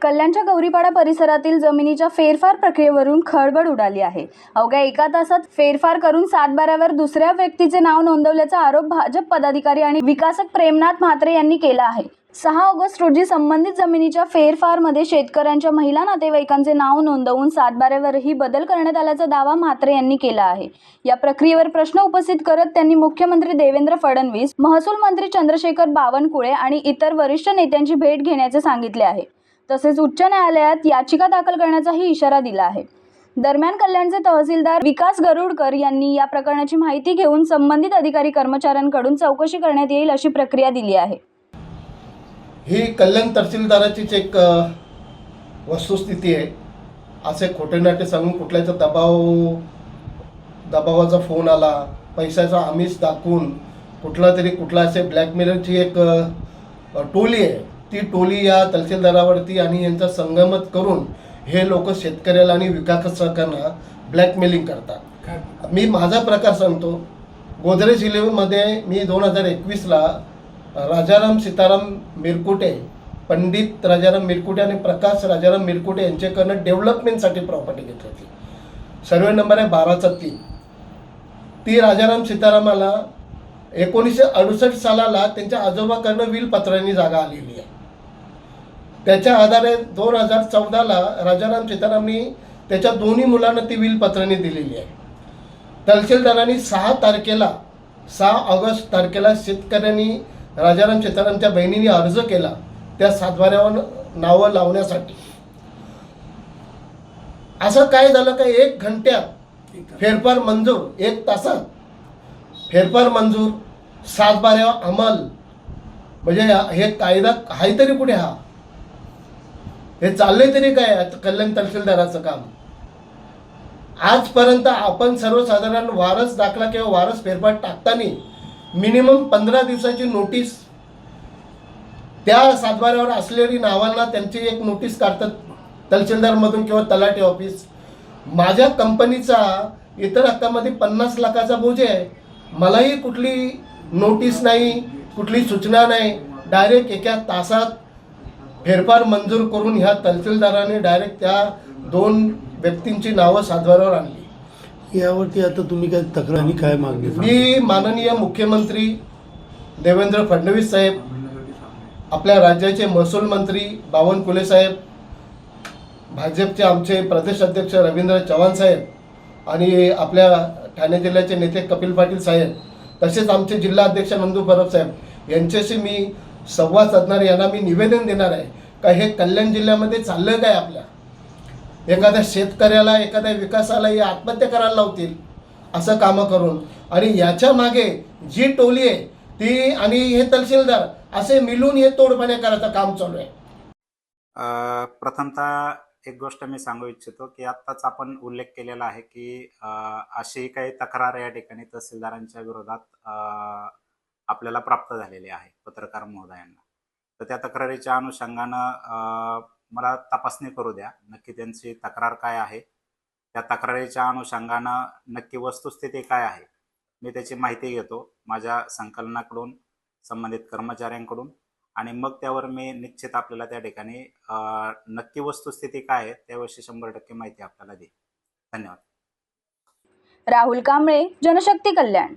कल्याणच्या गौरीपाडा परिसरातील जमिनीच्या फेरफार प्रक्रियेवरून खळबळ उडाली आहे। अवघ्या एका तासात फेरफार करून सातबाऱ्यावर दुसऱ्या व्यक्तीचे नाव नोंदवल्याचा आरोप भाजप पदाधिकारी आणि विकासक प्रेमनाथ म्हात्रे यांनी केला आहे। 6 ऑगस्ट रोजी संबंधित जमिनीच्या फेरफारमध्ये शेतकऱ्यांच्या महिला नातेवाईकांचे नाव नोंदवून सातबाऱ्यावरही बदल करण्यात आल्याचा दावा म्हात्रे यांनी केला आहे। या प्रक्रियेवर प्रश्न उपस्थित करत त्यांनी मुख्यमंत्री देवेंद्र फडणवीस, महसूल मंत्री चंद्रशेखर बावनकुळे आणि इतर वरिष्ठ नेत्यांची भेट घेण्याचे सांगितले आहे। तसेच उच्च न्यायालयात याचिका दाखल करण्याचाही इशारा दिला आहे। दरम्यान कल्याणचे तहसीलदार विकास गरुडकर यांनी या प्रकरणाची माहिती घेऊन संबंधित अधिकारी कर्मचाऱ्यांकडून चौकशी करण्यात येईल अशी प्रक्रिया दिली आहे। ही कल्याण तहसीलदाराचीच एक वस्तुस्थिती आहे। असे खोटे नाटे सांगून कुठल्याचा दबावाचा फोन आला, पैशाचा आमिष दाखवून कुठला असे ब्लॅकमेलरची एक टोली आहे। ती टोली या तहसीलदारावरती आणि यांचा संगमत करून हे लोक शेतकऱ्याला आणि विकासकांना ब्लॅकमेलिंग करतात। मी माझा प्रकार सांगतो। गोदरेज 11 मध्ये मी 2021ला राजाराम सीताराम मिरकुटे, पंडित राजाराम मिरकुटे आणि प्रकाश राजाराम मिरकुटे यांच्याकडनं डेव्हलपमेंटसाठी प्रॉपर्टी घेतली होती। सर्वे नंबर आहे 12/3। ती राजाराम सीतारामाला 1968 सालाला त्यांच्या आजोबाकडनं विलपत्रांनी जागा आलेली आहे। त्याच्या आधारे 2014ला राजाराम सीतारामनी त्याच्या दोन्ही मुलांना ती विलपत्रांनी दिलेली आहे। तहसीलदारांनी 6 ऑगस्ट तारखेला शेतकऱ्यांनी राजाराम सीतारामच्या बहिणीने अर्ज केला त्या सातबाऱ्यावर नावं लावण्यासाठी। असं काय झालं का 1 घंट्यात फेरफार मंजूर, 1 तासात फेरफार मंजूर, सातबाऱ्यावर अंमल। म्हणजे हे कायदा आहे तरी कुठे? हे चाललंय तरी काय कल्याण तहसीलदाराचं काम? आजपर्यंत आपण सर्वसाधारण वारस दाखला किंवा वारस फेरफार टाकताना मिनिमम 15 दिवसाची नोटीस त्या सातबाऱ्यावर असलेली नावांना त्यांची एक नोटीस काढतात तहसीलदारमधून किंवा तलाठी ऑफिस। माझ्या कंपनीचा इतर हक्कामध्ये 50 लाखाचा बोज आहे। मलाही कुठली नोटीस नाही, कुठली सूचना नाही। डायरेक्ट एका तासात फेरफार मंजूर करून ह्या तहसीलदाराने डायरेक्ट त्या 2 व्यक्तींची नावं सातबाऱ्यावर आणली। यावरती आता तुम्ही काय तक्रार काय मागणी? मी माननीय मुख्यमंत्री देवेंद्र फडणवीस साहेब, आपल्या राज्याचे महसूल मंत्री बावनकुळे साहेब, भाजपचे आमचे प्रदेश अध्यक्ष रवींद्र चव्हाण साहेब आणि आपल्या ठाणे जिल्ह्याचे नेते कपिल पाटील साहेब, तसेच आमचे जिल्हा अध्यक्ष नंदू परब साहेब यांच्याशी मी संवाद साधणार। यांना मी निवेदन देणार आहे का हे कल्याण जिल्ह्यामध्ये चाललं काय? आपल्या एखाद्या शेतकऱ्याला, एखाद्या विकासाला हे आत्महत्या करायला लावतील असं कामं करून, आणि याच्या मागे जी टोली आहे ती आणि हे तहसीलदार असे मिळून हे तोडपाणी करायचं काम चालू आहे। प्रथमतः एक गोष्ट मी सांगू इच्छितो की आत्ताच आपण उल्लेख केलेला आहे की अशी काही तक्रार या ठिकाणी तहसीलदारांच्या विरोधात आपल्याला प्राप्त झालेली आहे पत्रकार महोदयांना। तर त्या तक्रारीच्या अनुषंगानं मला तपासणी करू द्या, नक्की त्यांची तक्रार काय आहे, त्या तक्रारीच्या अनुषंगानं नक्की वस्तुस्थिती काय आहे मी त्याची माहिती घेतो माझ्या संकलनाकडून, संबंधित कर्मचाऱ्यांकडून, आणि मग त्यावर मी निश्चित आपल्याला त्या ठिकाणी नक्की वस्तुस्थिती काय आहे त्याविषयी 100% माहिती आपल्याला देईल। धन्यवाद। राहुल कांबळे, जनशक्ती कल्याण।